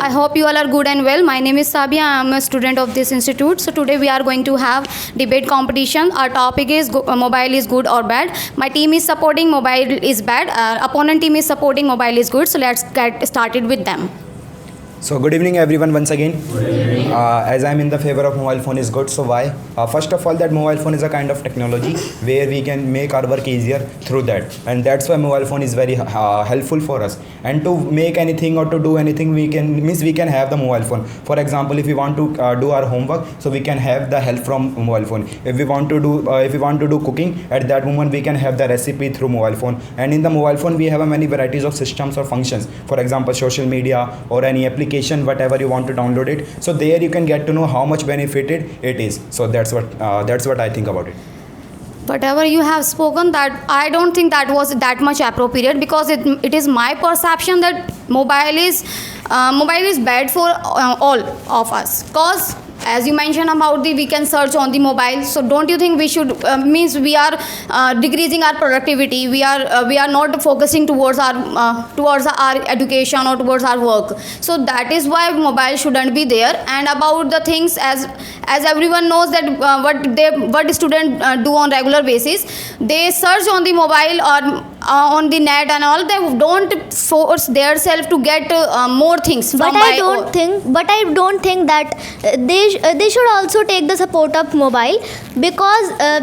I hope you all are good and well. My name is Sabia. I am a student of this institute. So today we are going to have debate competition. Our topic is mobile is good or bad. My team is supporting mobile is bad. Opponent team is supporting mobile is good. So let's get started with them. So good evening everyone once again. As I am in the favor of mobile phone is good. So why? First of all, that mobile phone is a kind of technology where we can make our work easier through that, and that's why mobile phone is very helpful for us. And to make anything or to do anything, we can have the mobile phone. For example, if we want to do our homework, so we can have the help from mobile phone. If we want to do cooking, at that moment we can have the recipe through mobile phone. And in the mobile phone we have many varieties of systems or functions. For example, social media or any application, whatever you want to download it, so there you can get to know how much benefited it is. So that's what I think about it. Whatever you have spoken, that I don't think that was that much appropriate, because it is my perception that mobile is bad for all of us. Cause as you mentioned about we can search on the mobile, so don't you think we should means we are decreasing our productivity? We are not focusing towards our education or towards our work. So that is why mobile shouldn't be there. And about the things, as everyone knows that what students do on regular basis, they search on the mobile or on the net and all. They don't force themselves to get more things. But I don't think that they should also take the support of mobile, because if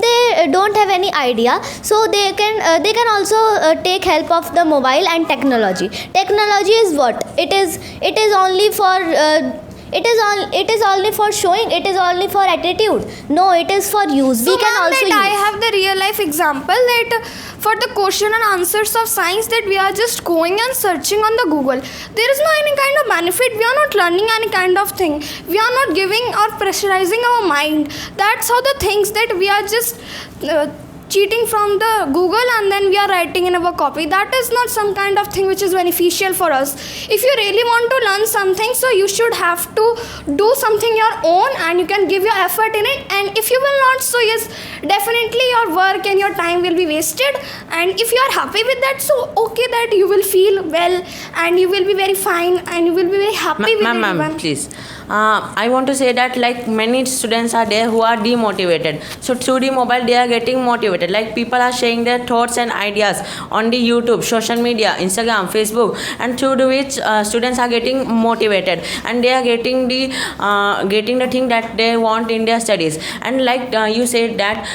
they don't have any idea, so they can also take help of the mobile and technology. Technology is what it is only for it is only for showing, it is only for attitude. No, it is for use. So we can also use. I have the real life example that for the question and answers of science, that we are just going and searching on the Google. There is no any kind of benefit. We are not learning any kind of thing. We are not giving or pressurizing our mind. That's how the things that we are just cheating from the Google, and then we are writing in our copy. That is not some kind of thing which is beneficial for us. If you really want to learn something, so you should have to do something your own, and you can give your effort in it. And if you will not, so yes, definitely your work and your time will be wasted. And if you are happy with that, so okay, that you will feel well and you will be very fine and you will be very happy with everyone. Ma'am, please. I want to say that like many students are there who are demotivated. So through the mobile they are getting motivated. Like people are sharing their thoughts and ideas on the YouTube, social media, Instagram, Facebook, and through which students are getting motivated, and they are getting the thing that they want in their studies. And like you said that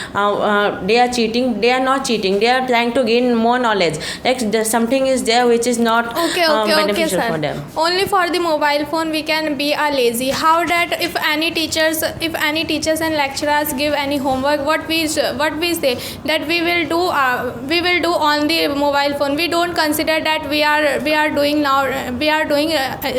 they are cheating. They are not cheating. They are trying to gain more knowledge. Like something is there which is not beneficial for them. Only for the mobile phone we can be a lazy. How that if any teachers and lecturers give any homework, what we say that we will do on the mobile phone. We don't consider that we are doing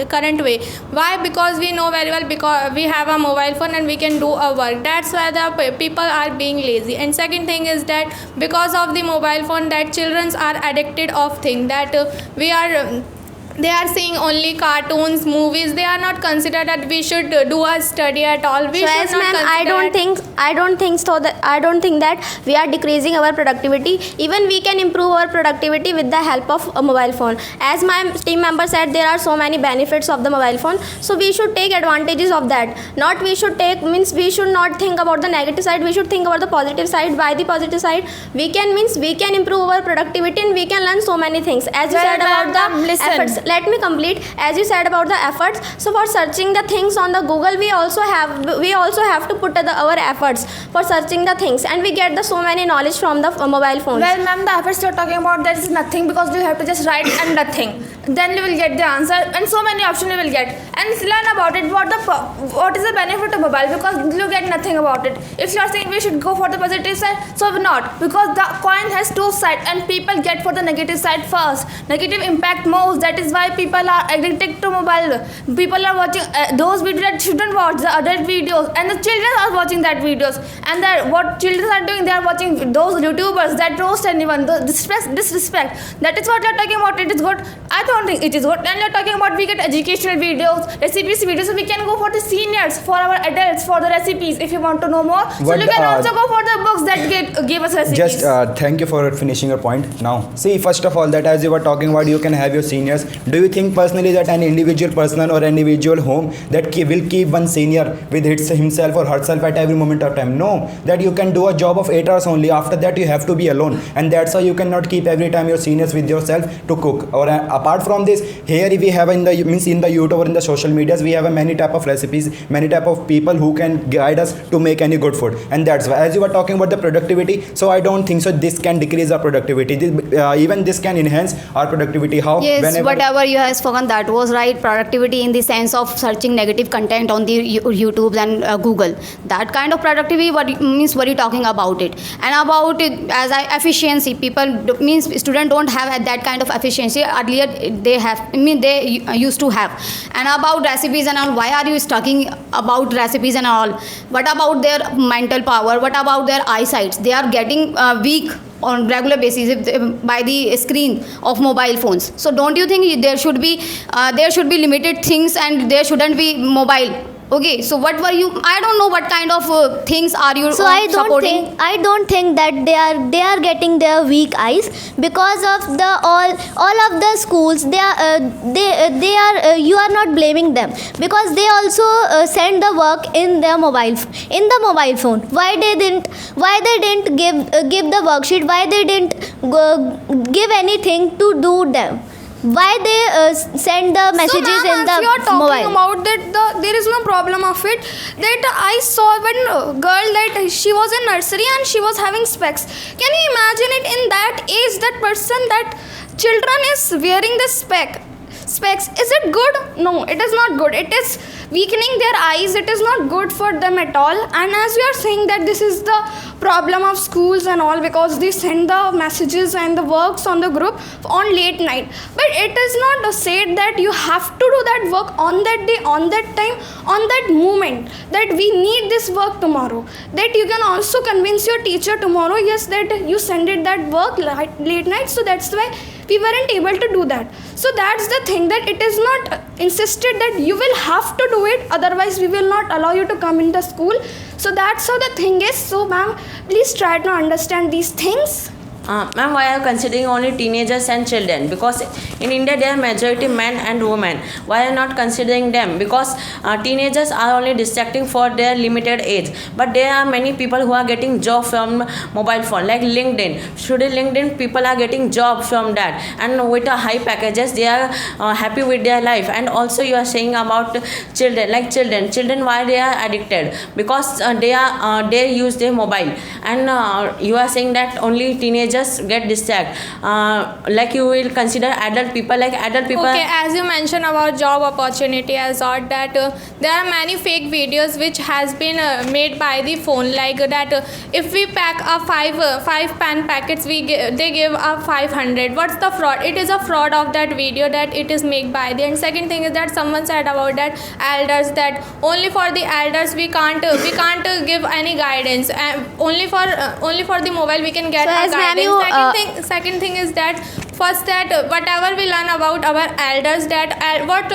current way. Why? Because we know very well, because we have a mobile phone and we can do our work. That's why the people are being lazy. And second thing is that because of the mobile phone, that children are addicted of thing that they are seeing only cartoons, movies. They are not considered that we should do a study at all. I don't think that we are decreasing our productivity. Even we can improve our productivity with the help of a mobile phone. As my team member said, there are so many benefits of the mobile phone, so we should take advantages of that. We should not think about the negative side. We should think about the positive side. By the positive side, we can improve our productivity, and we can learn so many things. As you said about the efforts, let me complete. As you said about the efforts, so for searching the things on the Google, we also have to put our efforts for searching the things, and we get so many knowledge from the mobile phones. Well, ma'am, the efforts you're talking about, that is nothing, because you have to just write and nothing. Then you will get the answer, and so many options you will get. And learn about it. What is the benefit of mobile? Because you get nothing about it. If you are saying we should go for the positive side, so not, because the coin has two sides, and people get for the negative side first. Negative impact most. That is why people are addicted to mobile. People are watching those videos that shouldn't watch, the adult videos, and the children are watching that videos. And that what children are doing, they are watching those YouTubers that roast anyone, the disrespect. That is what you're talking about. It is good. I don't think it is good. And you're talking about we get educational videos, recipes videos, so we can go for the seniors, for our adults, for the recipes if you want to know more. So What, you can also go for the books that give us recipes. Just thank you for finishing your point. Now, see, first of all, that as you were talking about, you can have your seniors. Do you think personally that an individual person or individual home that will keep one senior with himself or herself at every moment of time? No, that you can do a job of 8 hours only. After that, you have to be alone, and that's why you cannot keep every time your seniors with yourself to cook. Or apart from this, here we have in the YouTube or in the social medias, we have a many type of recipes, many type of people who can guide us to make any good food. And that's why, as you were talking about the productivity, so I don't think so this can decrease our productivity. Even this can enhance our productivity. How? Yes, whatever you have spoken, that was right. Productivity in the sense of searching negative content on the YouTube and Google. That kind of productivity, what are you talking about it? And about it as efficiency, people means students don't have that kind of efficiency. Earlier they used to have. And about recipes and all, why are you talking about recipes and all? What about their mental power? What about their eyesight? They are getting weak on regular basis by the screen of mobile phones. So don't you think there should be limited things and there shouldn't be mobile? Okay, so what were you? I don't know what kind of things are you So supporting. I don't think that they are getting their weak eyes because of the all of the schools. They are you are not blaming them because they also send the work in their mobile phone. Why they didn't give the worksheet? Why they didn't give anything to do them? Why they send the messages so, ma'am, in the as you're talking mobile? about that, there is no problem of it. That I saw one girl that she was in nursery and she was having specs. Can you imagine it in that age? That person, that children is wearing the specs. Is it good? No, it is not good. It is weakening their eyes. It is not good for them at all. And as you are saying that this is the problem of schools and all because they send the messages and the works on the group on late night. But it is not said that you have to do that work on that day, on that time, on that moment, that we need this work tomorrow. That you can also convince your teacher tomorrow, yes, that you send it that work late night, so that's why we weren't able to do that. So that's the thing, that it is not insisted that you will have to do it, otherwise we will not allow you to come in the school. So that's how the thing is. So ma'am, please try to understand these things. Ma'am, why are you considering only teenagers and children? Because in India there are majority men and women. Why are you not considering them? Because teenagers are only distracting for their limited age. But there are many people who are getting job from mobile phone, like LinkedIn. Today LinkedIn people are getting job from that, and with a high packages they are happy with their life. And also you are saying about children, like children why they are addicted? Because they use their mobile, and you are saying that only teenagers get distracted. Like you will consider adult people, Okay, as you mentioned about job opportunity, I thought that there are many fake videos which has been made by the phone, like that if we pack a five pan packets, they give a 500. What's the fraud? It is a fraud of that video that it is made by the. And second thing is that someone said about that elders, that only for the elders we can't give any guidance. Only for the mobile we can get So a as ma'am, guidance. you, Second thing is that first, that whatever we learn about our elders, that what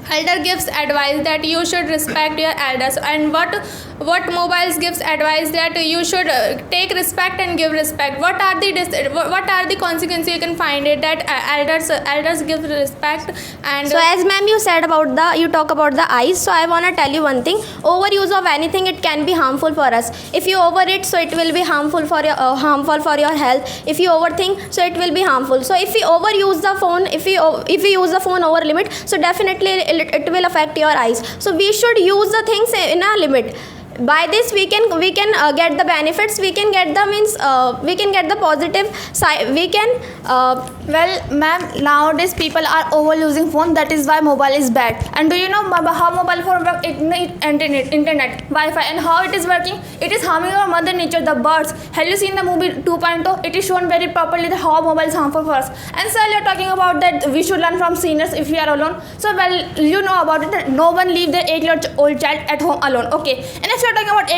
elder gives advice that you should respect your elders, and what mobiles gives advice that you should take respect and give respect. What are the consequences you can find it, that elders give respect. And so as ma'am you said about you talk about the eyes, so I want to tell you one thing. Overuse of anything, it can be harmful for us. If you over it, so it will be harmful for your health. If you overthink, so it will be harmful. So if we overuse the phone, if we use the phone over limit, so definitely it will affect your eyes. So we should use the things in a limit. By this we can get the benefits, we can get the we can get the positive side, we can Well, ma'am, nowadays people are overusing phone. That is why mobile is bad. And do you know how mobile phone work? Internet, Wi-Fi, and how it is working? It is harming our mother nature, the birds. Have you seen the movie 2.0? It is shown very properly that how mobile is harmful for us. And so you're talking about that we should learn from seniors if we are alone. So well, you know about it. That no one leave their 8-year-old child at home alone. Okay. And if you're talking about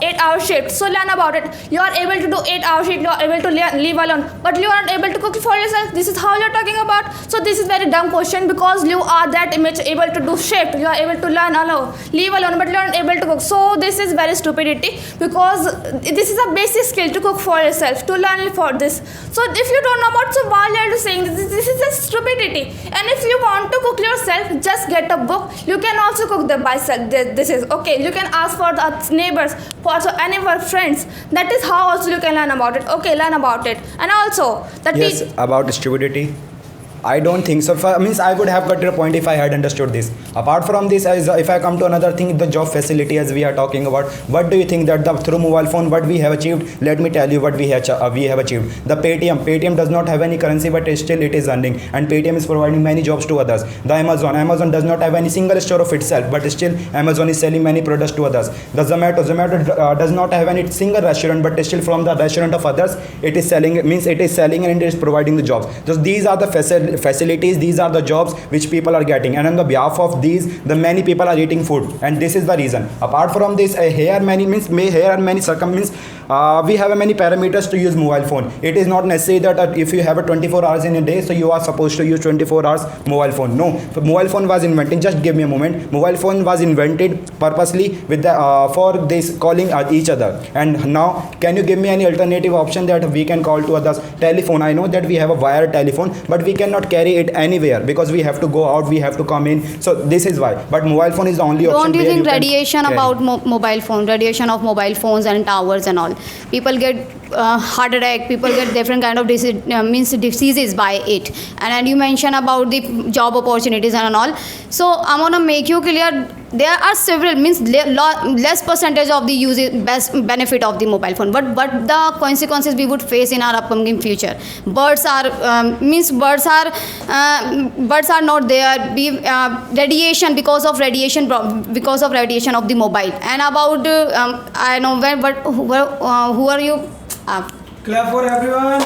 8-hour shift, so learn about it. You are able to do 8-hour shift. You are able to live alone, but you are not able to cook for yourself. This is how you're talking about. So this is very dumb question, because you are that much able to do shift, you are able to learn alone, live alone, but you are not able to cook. So this is very stupidity, because this is a basic skill to cook for yourself, to learn for this. So if you don't know about, so why are you saying this is just stupidity? And if you want to cook yourself, just get a book. You can also cook the myself. This is okay. You can ask for the neighbors, for also any of our friends. That is how also you can learn about it. Okay, learn about it. And also the Yes, about stupidity. I don't think so. Means I would have got your point if I had understood this. Apart from this, if I come to another thing, the job facility as we are talking about, what do you think that through mobile phone what we have achieved? Let me tell you what we have achieved. The Paytm does not have any currency, but still it is earning, and Paytm is providing many jobs to others. The Amazon does not have any single store of itself, but still Amazon is selling many products to others. The Zomato does not have any single restaurant, but still from the restaurant of others it is selling, means it is selling and it is providing the jobs. So these are the facilities, these are the jobs which people are getting, and on the behalf of these, the many people are eating food, and this is the reason. Apart from this, here are many we have many parameters to use mobile phone. It is not necessary that if you have a 24 hours in a day, so you are supposed to use 24 hours mobile phone. No, mobile phone was invented, just give me a moment, mobile phone was invented purposely with the for this calling each other. And now can you give me any alternative option that we can call to others? Telephone, I know that we have a wired telephone, but we cannot carry it anywhere because we have to go out, we have to come in, so this is why. But mobile phone is the only option. Don't you where think can radiation carry. about mobile phone, radiation of mobile phones and towers and all, people get heart attack, people get different kind of diseases by it. And then you mentioned about the job opportunities and all, so I'm gonna make you clear, there are several, less percentage of the usage best benefit of the mobile phone, but the consequences we would face in our upcoming future. Birds are not there, radiation, because of radiation of the mobile. And about I know where, but who are you? Clap for everyone.